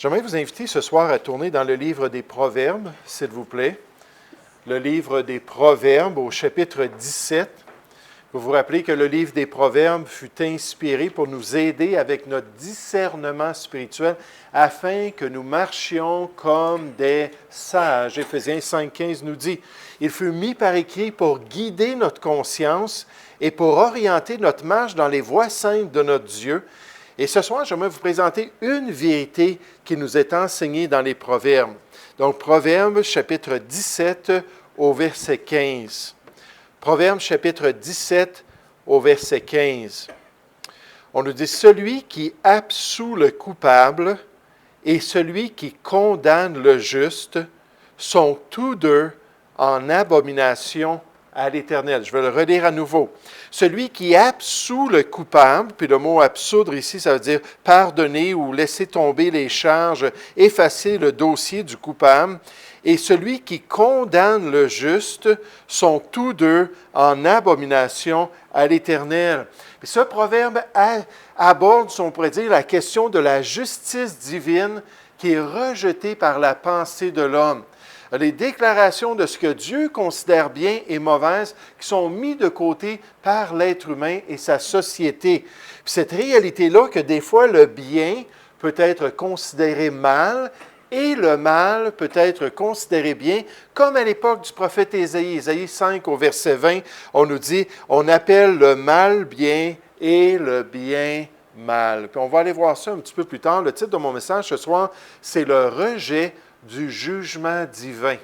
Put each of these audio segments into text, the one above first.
J'aimerais vous inviter ce soir à tourner dans le livre des Proverbes, s'il vous plaît. Le livre des Proverbes au chapitre 17. Vous vous rappelez que le livre des Proverbes fut inspiré pour nous aider avec notre discernement spirituel afin que nous marchions comme des sages. Éphésiens 5,15 nous dit « Il fut mis par écrit pour guider notre conscience et pour orienter notre marche dans les voies saintes de notre Dieu. » Et ce soir, j'aimerais vous présenter une vérité qui nous est enseignée dans les Proverbes. Donc, Proverbes, chapitre 17, au verset 15. Proverbes, chapitre 17, au verset 15. On nous dit « Celui qui absout le coupable et celui qui condamne le juste sont tous deux en abomination à l'Éternel. » Je vais le relire à nouveau. Celui qui absout le coupable, puis le mot absoudre ici, ça veut dire pardonner ou laisser tomber les charges, effacer le dossier du coupable, et celui qui condamne le juste sont tous deux en abomination à l'Éternel. Et ce proverbe aborde, si on pourrait dire, la question de la justice divine qui est rejetée par la pensée de l'homme. Les déclarations de ce que Dieu considère bien et mauvaise qui sont mises de côté par l'être humain et sa société. Puis cette réalité-là que des fois le bien peut être considéré mal et le mal peut être considéré bien, comme à l'époque du prophète Ésaïe. Ésaïe 5 au verset 20, on nous dit « On appelle le mal bien et le bien mal ». Puis on va aller voir ça un petit peu plus tard. Le titre de mon message ce soir, c'est « Le rejet du jugement divin ».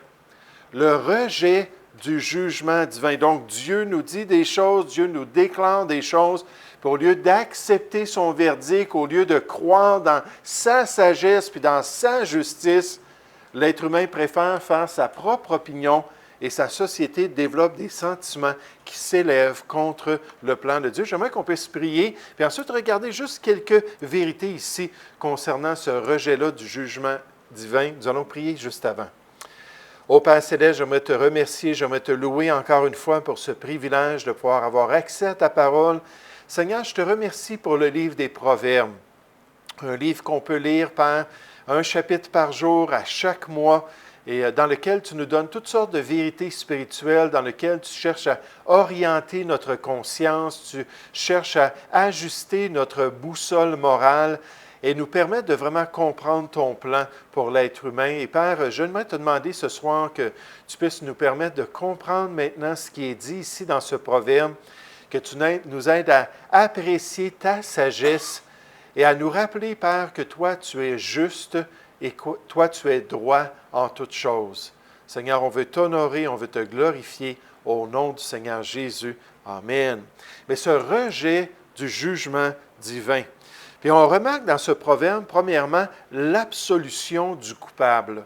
Le rejet du jugement divin. Donc, Dieu nous dit des choses, Dieu nous déclare des choses, puis au lieu d'accepter son verdict, au lieu de croire dans sa sagesse puis dans sa justice, l'être humain préfère faire sa propre opinion et sa société développe des sentiments qui s'élèvent contre le plan de Dieu. J'aimerais qu'on puisse prier, puis ensuite regarder juste quelques vérités ici concernant ce rejet-là du jugement divin. Nous allons prier juste avant. Ô Père Céleste, j'aimerais te remercier, j'aimerais te louer encore une fois pour ce privilège de pouvoir avoir accès à ta parole. Seigneur, je te remercie pour le livre des Proverbes, un livre qu'on peut lire par un chapitre par jour, à chaque mois, et dans lequel tu nous donnes toutes sortes de vérités spirituelles, dans lequel tu cherches à orienter notre conscience, tu cherches à ajuster notre boussole morale, et nous permettre de vraiment comprendre ton plan pour l'être humain. Et Père, je voudrais te demander ce soir que tu puisses nous permettre de comprendre maintenant ce qui est dit ici dans ce proverbe, que tu nous aides à apprécier ta sagesse et à nous rappeler, Père, que toi, tu es juste et que toi, tu es droit en toutes choses. Seigneur, on veut t'honorer, on veut te glorifier au nom du Seigneur Jésus. Amen. Mais ce rejet du jugement divin. Puis on remarque dans ce proverbe, premièrement, l'absolution du coupable.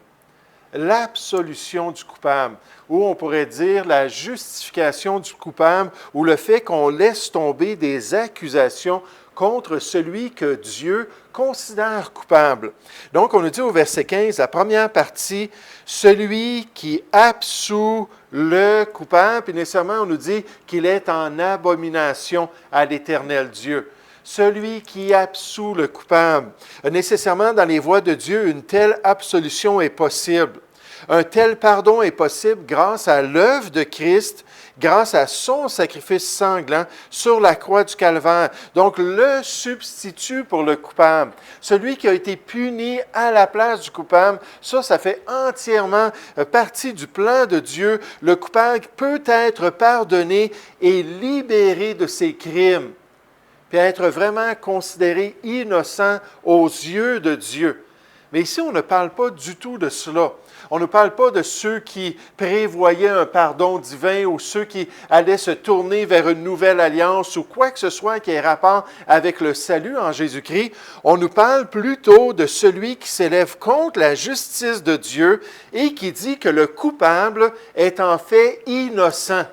L'absolution du coupable, ou on pourrait dire la justification du coupable, ou le fait qu'on laisse tomber des accusations contre celui que Dieu considère coupable. Donc, on nous dit au verset 15, la première partie, « Celui qui absout le coupable », puis nécessairement, on nous dit qu'il est en abomination à l'Éternel Dieu. Celui qui absout le coupable. Nécessairement, dans les voies de Dieu, une telle absolution est possible. Un tel pardon est possible grâce à l'œuvre de Christ, grâce à son sacrifice sanglant sur la croix du Calvaire. Donc, le substitut pour le coupable, celui qui a été puni à la place du coupable, ça fait entièrement partie du plan de Dieu. Le coupable peut être pardonné et libéré de ses crimes, puis être vraiment considéré innocent aux yeux de Dieu. Mais ici, on ne parle pas du tout de cela. On ne parle pas de ceux qui prévoyaient un pardon divin ou ceux qui allaient se tourner vers une nouvelle alliance ou quoi que ce soit qui ait rapport avec le salut en Jésus-Christ. On nous parle plutôt de celui qui s'élève contre la justice de Dieu et qui dit que le coupable est en fait innocent.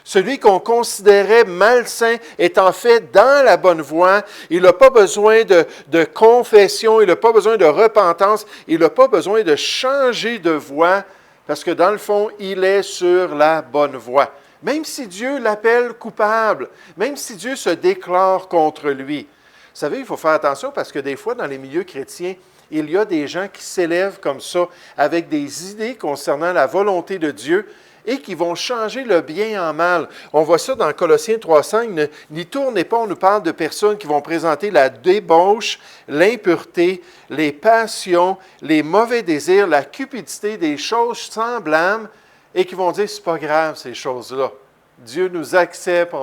Celui qu'on considérait malsain est en fait dans la bonne voie. Il n'a pas besoin de confession, il n'a pas besoin de repentance, il n'a pas besoin de changer de voie parce que dans le fond, il est sur la bonne voie. Même si Dieu l'appelle coupable, même si Dieu se déclare contre lui. Vous savez, il faut faire attention parce que des fois, dans les milieux chrétiens, il y a des gens qui s'élèvent comme ça avec des idées concernant la volonté de Dieu et qui vont changer le bien en mal. On voit ça dans Colossiens 3,5. N'y tournez pas, on nous parle de personnes qui vont présenter la débauche, l'impureté, les passions, les mauvais désirs, la cupidité, des choses semblables, et qui vont dire, c'est pas grave ces choses-là. Dieu nous accepte,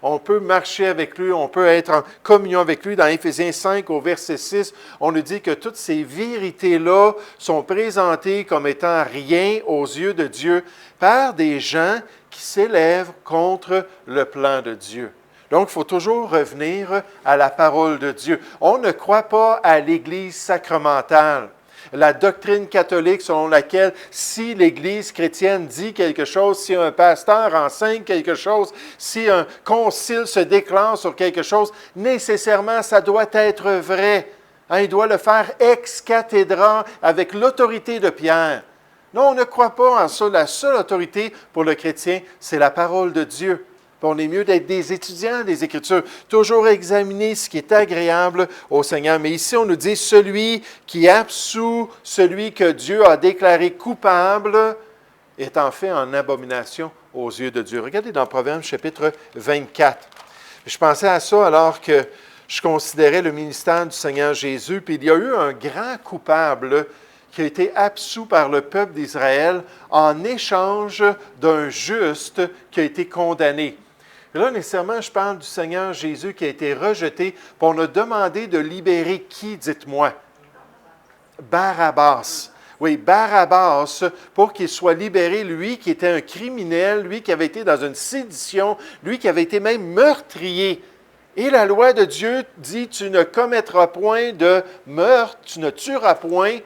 on peut marcher avec lui, on peut être en communion avec lui. Dans Éphésiens 5, au verset 6, on nous dit que toutes ces vérités-là sont présentées comme étant rien aux yeux de Dieu par des gens qui s'élèvent contre le plan de Dieu. Donc, il faut toujours revenir à la parole de Dieu. On ne croit pas à l'Église sacramentale. La doctrine catholique selon laquelle si l'Église chrétienne dit quelque chose, si un pasteur enseigne quelque chose, si un concile se déclare sur quelque chose, nécessairement ça doit être vrai. Il doit le faire ex cathedra avec l'autorité de Pierre. Non, on ne croit pas en ça. La seule autorité pour le chrétien, c'est la parole de Dieu. On est mieux d'être des étudiants des Écritures, toujours examiner ce qui est agréable au Seigneur. Mais ici, on nous dit, celui qui absout, celui que Dieu a déclaré coupable, est en fait en abomination aux yeux de Dieu. Regardez dans Proverbes chapitre 24. Je pensais à ça alors que je considérais le ministère du Seigneur Jésus, puis il y a eu un grand coupable qui a été absous par le peuple d'Israël en échange d'un juste qui a été condamné. Et là, nécessairement, je parle du Seigneur Jésus qui a été rejeté, puis on a demandé de libérer qui, dites-moi? Barabbas. Oui, Barabbas, pour qu'il soit libéré, lui qui était un criminel, lui qui avait été dans une sédition, lui qui avait été même meurtrier. Et la loi de Dieu dit, tu ne commettras point de meurtre, tu ne tueras point.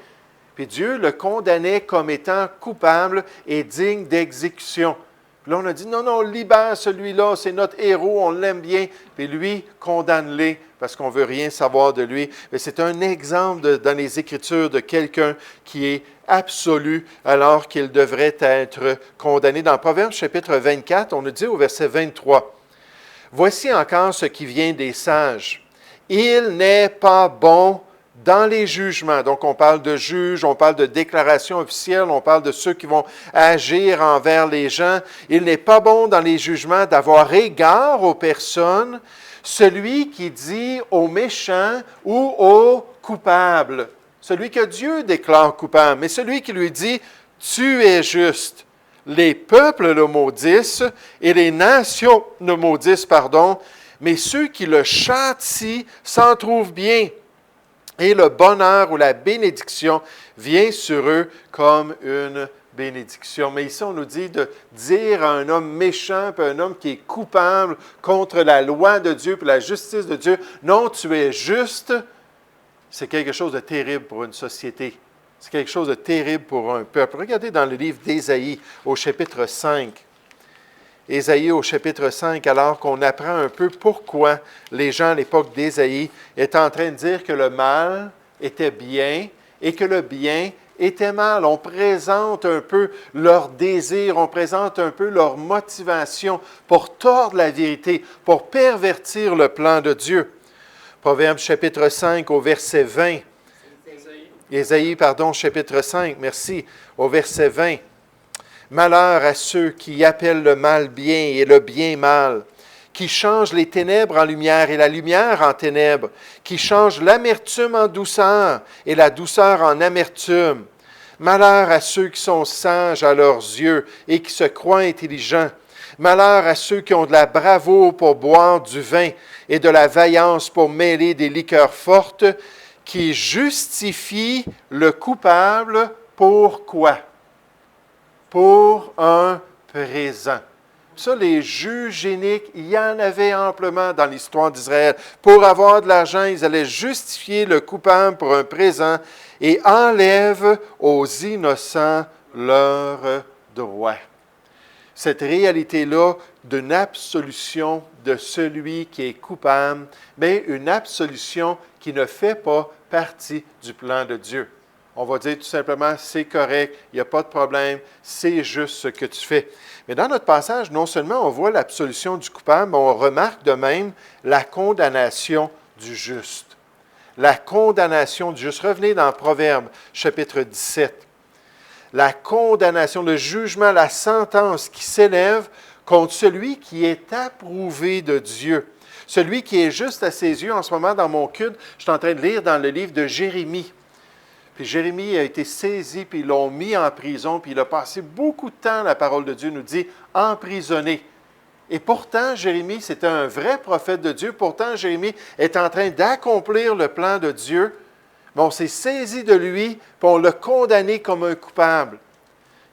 Puis Dieu le condamnait comme étant coupable et digne d'exécution. Puis là, on a dit, non, libère celui-là, c'est notre héros, on l'aime bien. Puis lui, condamne-les parce qu'on ne veut rien savoir de lui. Mais c'est un exemple dans les Écritures de quelqu'un qui est absolu alors qu'il devrait être condamné. Dans Proverbes chapitre 24, on nous dit au verset 23, « Voici encore ce qui vient des sages. Il n'est pas bon dans les jugements. » Donc, on parle de juges, on parle de déclarations officielles, on parle de ceux qui vont agir envers les gens. Il n'est pas bon dans les jugements d'avoir égard aux personnes, celui qui dit aux méchants ou aux coupables, celui que Dieu déclare coupable, mais celui qui lui dit « Tu es juste ». Les peuples le maudissent et les nations le maudissent, mais ceux qui le châtient s'en trouvent bien. Et le bonheur ou la bénédiction vient sur eux comme une bénédiction. Mais ici, on nous dit de dire à un homme méchant, puis un homme qui est coupable contre la loi de Dieu, puis la justice de Dieu, non, tu es juste, c'est quelque chose de terrible pour une société. C'est quelque chose de terrible pour un peuple. Regardez dans le livre d'Ésaïe, au chapitre 5. Ésaïe au chapitre 5, alors qu'on apprend un peu pourquoi les gens à l'époque d'Ésaïe étaient en train de dire que le mal était bien et que le bien était mal. On présente un peu leur désir, on présente un peu leur motivation pour tordre la vérité, pour pervertir le plan de Dieu. Proverbe chapitre 5 au verset 20. Ésaïe, chapitre 5, merci, au verset 20. Malheur à ceux qui appellent le mal bien et le bien mal, qui changent les ténèbres en lumière et la lumière en ténèbres, qui changent l'amertume en douceur et la douceur en amertume. Malheur à ceux qui sont sages à leurs yeux et qui se croient intelligents. Malheur à ceux qui ont de la bravoure pour boire du vin et de la vaillance pour mêler des liqueurs fortes, qui justifient le coupable pour quoi? Pour un présent. Ça, les juges iniques, il y en avait amplement dans l'histoire d'Israël. Pour avoir de l'argent, ils allaient justifier le coupable pour un présent et enlèvent aux innocents leurs droits. Cette réalité-là d'une absolution de celui qui est coupable, mais une absolution qui ne fait pas partie du plan de Dieu. On va dire tout simplement, c'est correct, il n'y a pas de problème, c'est juste ce que tu fais. Mais dans notre passage, non seulement on voit l'absolution du coupable, mais on remarque de même la condamnation du juste. la condamnation du juste. Revenez dans Proverbes, chapitre 17. La condamnation, le jugement, la sentence qui s'élève contre celui qui est approuvé de Dieu. Celui qui est juste à ses yeux. En ce moment, dans mon culte, je suis en train de lire dans le livre de Jérémie. Puis Jérémie a été saisi, puis ils l'ont mis en prison, puis il a passé beaucoup de temps, la parole de Dieu nous dit, emprisonné. Et pourtant, Jérémie, c'était un vrai prophète de Dieu. Pourtant, Jérémie est en train d'accomplir le plan de Dieu. Mais on s'est saisi de lui, puis on l'a condamné comme un coupable.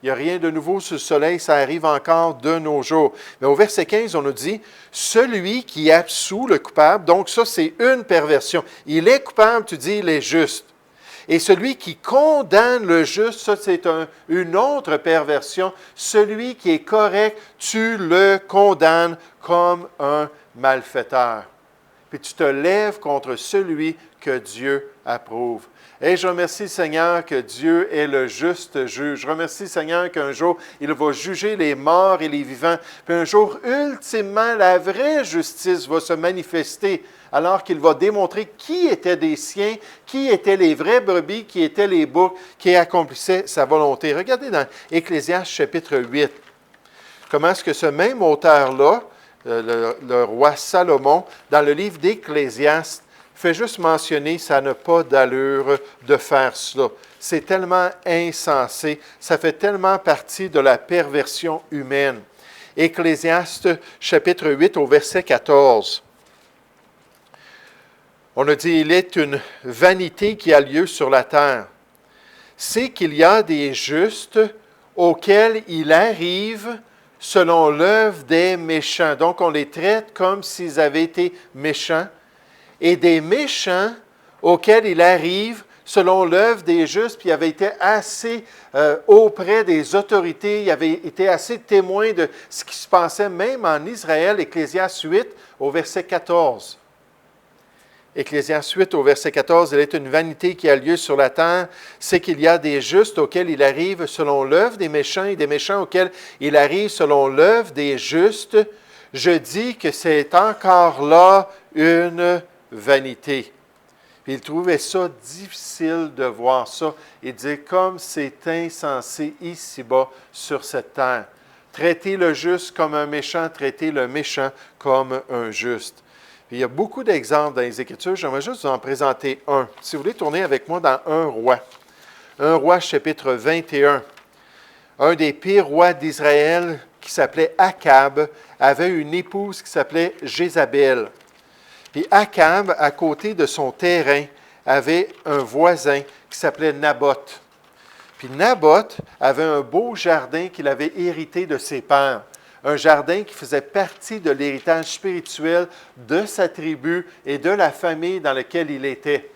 Il n'y a rien de nouveau sous le soleil, ça arrive encore de nos jours. Mais au verset 15, on nous dit, celui qui absout le coupable, donc ça c'est une perversion. Il est coupable, tu dis, il est juste. Et celui qui condamne le juste, ça c'est une autre perversion. Celui qui est correct, tu le condamnes comme un malfaiteur. Puis tu te lèves contre celui que Dieu approuve. Et je remercie le Seigneur que Dieu est le juste juge. Je remercie le Seigneur qu'un jour, il va juger les morts et les vivants. Puis un jour, ultimement, la vraie justice va se manifester alors qu'il va démontrer qui étaient des siens, qui étaient les vraies brebis, qui étaient les boucs, qui accomplissaient sa volonté. Regardez dans Ecclésiaste chapitre 8, comment est-ce que ce même auteur-là, le roi Salomon, dans le livre d'Ecclésiaste, fait juste mentionner, ça n'a pas d'allure de faire cela. C'est tellement insensé, ça fait tellement partie de la perversion humaine. Ecclésiaste chapitre 8 au verset 14. On a dit, il est une vanité qui a lieu sur la terre. C'est qu'il y a des justes auxquels il arrive selon l'œuvre des méchants. Donc, on les traite comme s'ils avaient été méchants. Et des méchants auxquels il arrive selon l'œuvre des justes, puis il avait été assez auprès des autorités, il avait été assez témoin de ce qui se passait même en Israël, Ecclésiaste 8 au verset 14. Ecclésiaste 8 au verset 14, « Il est une vanité qui a lieu sur la terre, c'est qu'il y a des justes auxquels il arrive selon l'œuvre des méchants et des méchants auxquels il arrive selon l'œuvre des justes. Je dis que c'est encore là une vanité. » Puis il trouvait ça difficile de voir ça et dire comme c'est insensé ici-bas sur cette terre. Traiter le juste comme un méchant, traiter le méchant comme un juste. Puis il y a beaucoup d'exemples dans les Écritures. J'aimerais juste vous en présenter un. Si vous voulez tourner avec moi dans 1 Roi. 1 Roi chapitre 21. Un des pires rois d'Israël qui s'appelait Akab avait une épouse qui s'appelait Jézabel. Puis Akab, à côté de son terrain, avait un voisin qui s'appelait Naboth. Puis Naboth avait un beau jardin qu'il avait hérité de ses pères. Un jardin qui faisait partie de l'héritage spirituel de sa tribu et de la famille dans laquelle il était.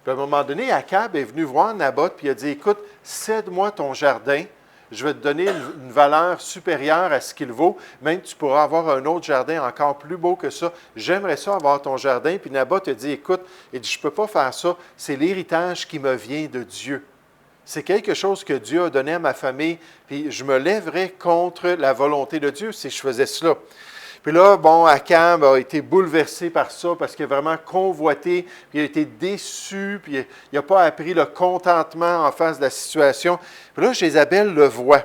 Puis à un moment donné, Akab est venu voir Naboth puis il a dit, « Écoute, cède-moi ton jardin. Je vais te donner une valeur supérieure à ce qu'il vaut. Même tu pourras avoir un autre jardin encore plus beau que ça. J'aimerais ça avoir ton jardin. » Puis Naboth a dit, « Écoute, il dit, je ne peux pas faire ça. C'est l'héritage qui me vient de Dieu. C'est quelque chose que Dieu a donné à ma famille. Puis je me lèverais contre la volonté de Dieu si je faisais cela. » Puis là, bon, Akab a été bouleversé par ça parce qu'il a vraiment convoité, puis il a été déçu, puis il n'a pas appris le contentement en face de la situation. Puis là, Jézabel le voit.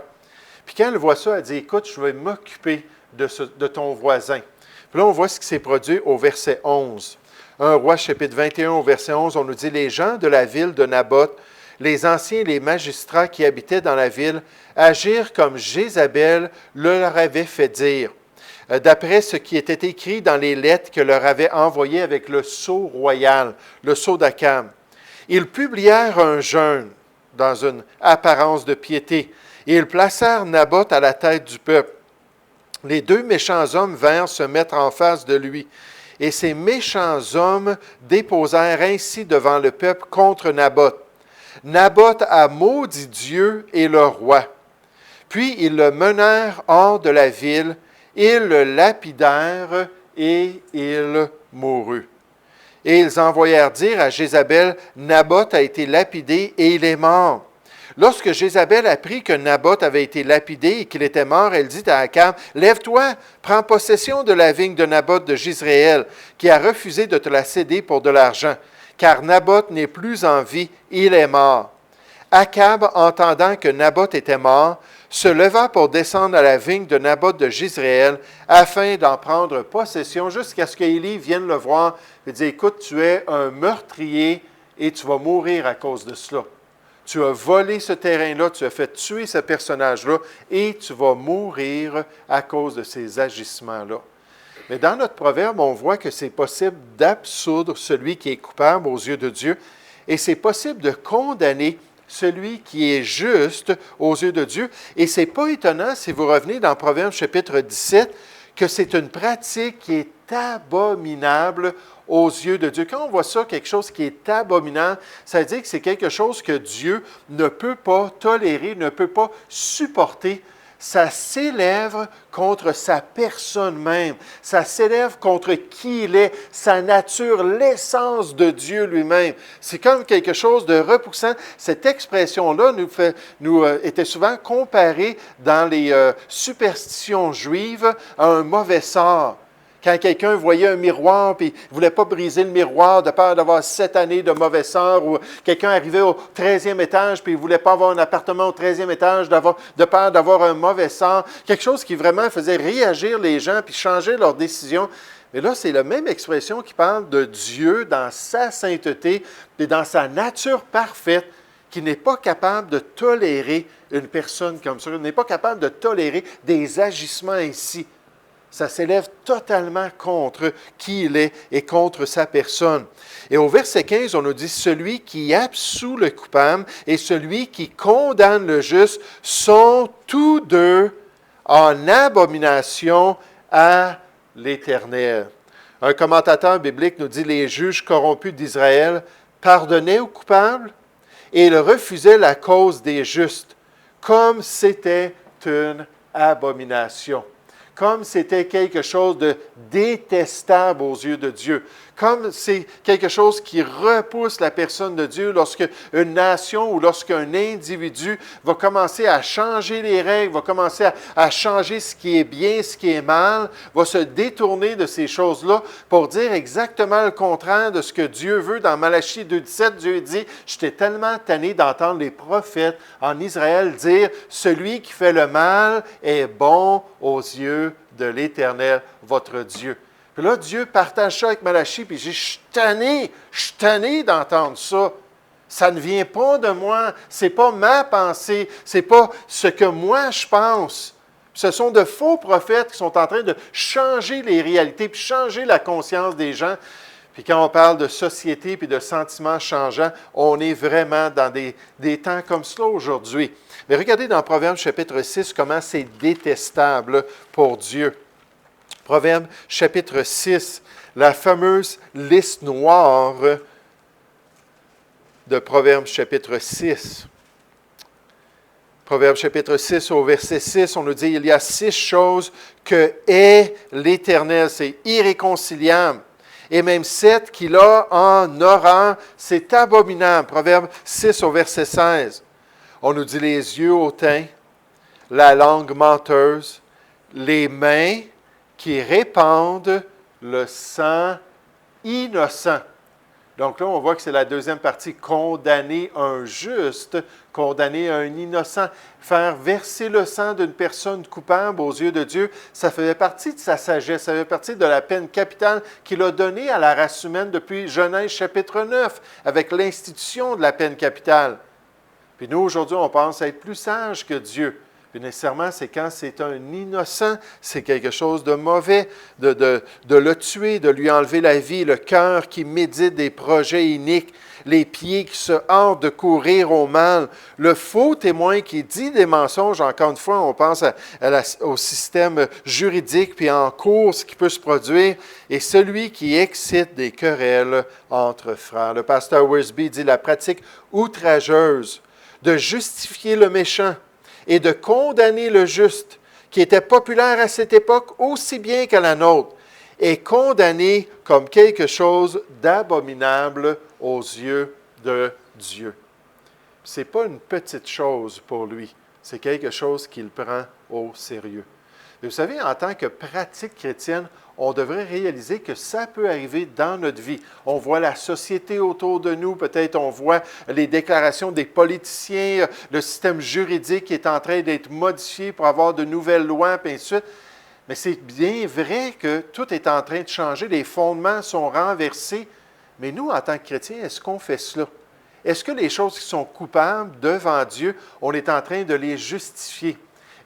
Puis quand elle voit ça, elle dit, « Écoute, je vais m'occuper de ton voisin. » Puis là, on voit ce qui s'est produit au verset 11. 1 Roi, chapitre 21, au verset 11, on nous dit, « Les gens de la ville de Naboth, les anciens et les magistrats qui habitaient dans la ville, agirent comme Jézabel leur avait fait dire. » D'après ce qui était écrit dans les lettres que leur avait envoyées avec le sceau royal, le sceau d'Akab. Ils publièrent un jeûne dans une apparence de piété, et ils placèrent Naboth à la tête du peuple. Les deux méchants hommes vinrent se mettre en face de lui, et ces méchants hommes déposèrent ainsi devant le peuple contre Naboth. Naboth a maudit Dieu et le roi. Puis ils le menèrent hors de la ville, ils le lapidèrent et il mourut. Et ils envoyèrent dire à Jézabel, « Naboth a été lapidé et il est mort. » Lorsque Jézabel apprit que Naboth avait été lapidé et qu'il était mort, elle dit à Akab, « Lève-toi, prends possession de la vigne de Naboth de Jizréel, qui a refusé de te la céder pour de l'argent. car Naboth n'est plus en vie, il est mort. » Akab, entendant que Naboth était mort, se leva pour descendre à la vigne de Naboth de Jizréel afin d'en prendre possession jusqu'à ce qu'Élie vienne le voir et dise, « Écoute, tu es un meurtrier et tu vas mourir à cause de cela. Tu as volé ce terrain-là, tu as fait tuer ce personnage-là et tu vas mourir à cause de ces agissements-là. » Mais dans notre proverbe, on voit que c'est possible d'absoudre celui qui est coupable aux yeux de Dieu et c'est possible de condamner celui qui est juste aux yeux de Dieu. Et ce n'est pas étonnant, si vous revenez dans Proverbe chapitre 17, que c'est une pratique qui est abominable aux yeux de Dieu. Quand on voit ça, quelque chose qui est abominable, ça veut dire que c'est quelque chose que Dieu ne peut pas tolérer, ne peut pas supporter. Ça s'élève contre sa personne même. Ça s'élève contre qui il est, sa nature, l'essence de Dieu lui-même. C'est comme quelque chose de repoussant. Cette expression-là était souvent comparée dans les superstitions juives à un mauvais sort. Quand quelqu'un voyait un miroir et il ne voulait pas briser le miroir de peur d'avoir 7 années de mauvais sort, ou quelqu'un arrivait au 13e étage et il ne voulait pas avoir un appartement au 13e étage de peur d'avoir un mauvais sort, quelque chose qui vraiment faisait réagir les gens puis changer leurs décisions. Mais là, c'est la même expression qui parle de Dieu dans sa sainteté et dans sa nature parfaite, qui n'est pas capable de tolérer une personne comme ça, n'est pas capable de tolérer des agissements ainsi. Ça s'élève totalement contre qui il est et contre sa personne. Et au verset 15, on nous dit, « Celui qui absout le coupable et celui qui condamne le juste sont tous deux en abomination à l'Éternel. » Un commentateur biblique nous dit, « Les juges corrompus d'Israël pardonnaient aux coupables et ils refusaient la cause des justes, comme c'était une abomination. » Comme c'était quelque chose de détestable aux yeux de Dieu, comme c'est quelque chose qui repousse la personne de Dieu lorsque une nation ou lorsqu'un individu va commencer à changer les règles, va commencer à changer ce qui est bien, ce qui est mal, va se détourner de ces choses-là pour dire exactement le contraire de ce que Dieu veut. Dans Malachie 2,17, Dieu dit, « J'étais tellement tanné d'entendre les prophètes en Israël dire, « Celui qui fait le mal est bon aux yeux de l'Éternel, votre Dieu. » Puis là, Dieu partage ça avec Malachie, puis il dit, je suis tanné d'entendre ça. Ça ne vient pas de moi, ce n'est pas ma pensée, ce n'est pas ce que moi je pense. Ce sont de faux prophètes qui sont en train de changer les réalités, puis changer la conscience des gens. Puis quand on parle de société puis de sentiments changeants, on est vraiment dans des temps comme cela aujourd'hui. Mais regardez dans Proverbe chapitre 6 comment c'est détestable pour Dieu. Proverbe chapitre 6, la fameuse liste noire de Proverbe chapitre 6. Proverbe chapitre 6 au verset 6, on nous dit, il y a 6 choses que hait l'Éternel, c'est irréconciliable. Et même 7 qu'il a en horreur, c'est abominable. Proverbe 6 au verset 16. On nous dit les yeux hautains, la langue menteuse, les mains qui répandent le sang innocent. Donc là, on voit que c'est la deuxième partie, condamner un juste, condamner un innocent. Faire verser le sang d'une personne coupable aux yeux de Dieu, ça faisait partie de sa sagesse, ça faisait partie de la peine capitale qu'il a donnée à la race humaine depuis Genèse chapitre 9, avec l'institution de la peine capitale. Puis nous, aujourd'hui, on pense être plus sage que Dieu. Puis nécessairement, c'est quand c'est un innocent, c'est quelque chose de mauvais, de le tuer, de lui enlever la vie, le cœur qui médite des projets iniques, les pieds qui se hâtent de courir au mal, le faux témoin qui dit des mensonges. Encore une fois, on pense au système juridique, puis en cours, ce qui peut se produire, et celui qui excite des querelles entre frères. Le pasteur Wiersbe dit la pratique outrageuse de justifier le méchant et de condamner le juste, qui était populaire à cette époque aussi bien qu'à la nôtre, est condamné comme quelque chose d'abominable aux yeux de Dieu. Ce n'est pas une petite chose pour lui, c'est quelque chose qu'il prend au sérieux. Et vous savez, en tant que pratique chrétienne, on devrait réaliser que ça peut arriver dans notre vie. On voit la société autour de nous, peut-être on voit les déclarations des politiciens, le système juridique qui est en train d'être modifié pour avoir de nouvelles lois, et ainsi de suite. Mais c'est bien vrai que tout est en train de changer, les fondements sont renversés. Mais nous, en tant que chrétiens, est-ce qu'on fait cela? Est-ce que les choses qui sont coupables devant Dieu, on est en train de les justifier?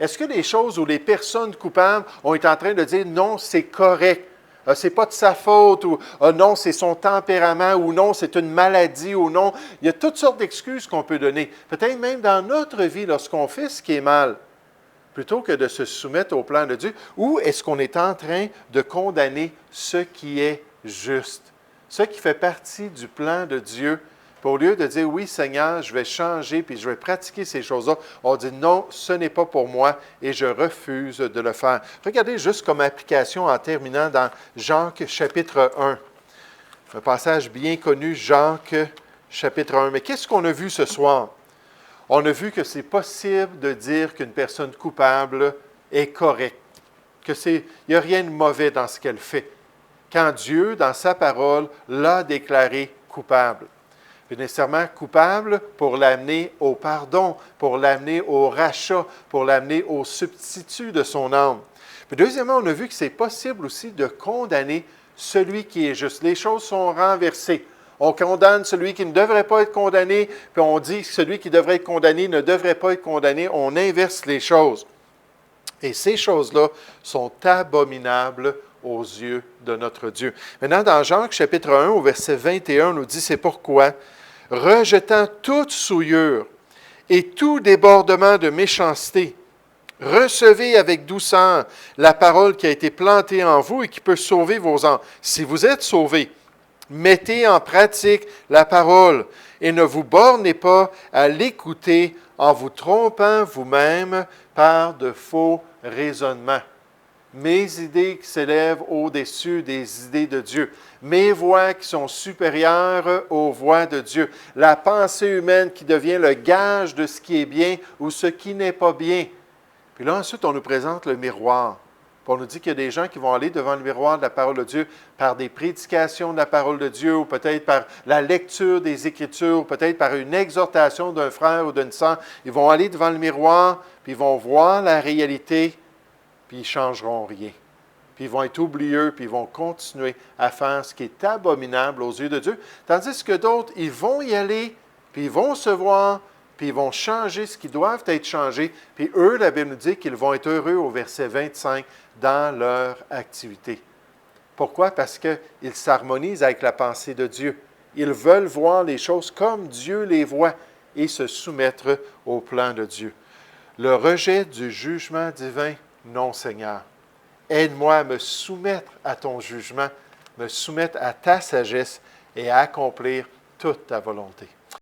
Est-ce que les choses où les personnes coupables, on est en train de dire non, c'est correct, c'est pas de sa faute, ou non, c'est son tempérament, ou non, c'est une maladie, ou non. Il y a toutes sortes d'excuses qu'on peut donner. Peut-être même dans notre vie, lorsqu'on fait ce qui est mal, plutôt que de se soumettre au plan de Dieu, ou est-ce qu'on est en train de condamner ce qui est juste, ce qui fait partie du plan de Dieu? Au lieu de dire, oui, Seigneur, je vais changer puis je vais pratiquer ces choses-là, on dit, non, ce n'est pas pour moi et je refuse de le faire. Regardez juste comme application en terminant dans Jacques chapitre 1. Un passage bien connu, Jacques chapitre 1. Mais qu'est-ce qu'on a vu ce soir? On a vu que c'est possible de dire qu'une personne coupable est correcte, qu'il n'y a rien de mauvais dans ce qu'elle fait, quand Dieu, dans sa parole, l'a déclaré coupable. Puis nécessairement coupable pour l'amener au pardon, pour l'amener au rachat, pour l'amener au substitut de son âme. Puis deuxièmement, on a vu que c'est possible aussi de condamner celui qui est juste. Les choses sont renversées. On condamne celui qui ne devrait pas être condamné, puis on dit que celui qui devrait être condamné ne devrait pas être condamné. On inverse les choses. Et ces choses-là sont abominables aux yeux de notre Dieu. Maintenant, dans Jacques chapitre 1, au verset 21, on nous dit, c'est pourquoi, rejetant toute souillure et tout débordement de méchanceté, recevez avec douceur la parole qui a été plantée en vous et qui peut sauver vos âmes. Si vous êtes sauvés, mettez en pratique la parole et ne vous bornez pas à l'écouter en vous trompant vous-même par de faux raisonnements. Mes idées qui s'élèvent au-dessus des idées de Dieu. Mes voix qui sont supérieures aux voix de Dieu. La pensée humaine qui devient le gage de ce qui est bien ou ce qui n'est pas bien. Puis là, ensuite, on nous présente le miroir. Puis on nous dit qu'il y a des gens qui vont aller devant le miroir de la parole de Dieu par des prédications de la parole de Dieu, ou peut-être par la lecture des Écritures, ou peut-être par une exhortation d'un frère ou d'une sœur. Ils vont aller devant le miroir, puis ils vont voir la réalité, puis ils ne changeront rien. Puis ils vont être oublieux, puis ils vont continuer à faire ce qui est abominable aux yeux de Dieu. Tandis que d'autres, ils vont y aller, puis ils vont se voir, puis ils vont changer ce qui doivent être changé. Puis eux, la Bible nous dit qu'ils vont être heureux au verset 25 dans leur activité. Pourquoi? Parce qu'ils s'harmonisent avec la pensée de Dieu. Ils veulent voir les choses comme Dieu les voit et se soumettre au plan de Dieu. Le rejet du jugement divin, non, Seigneur. Aide-moi à me soumettre à ton jugement, me soumettre à ta sagesse et à accomplir toute ta volonté.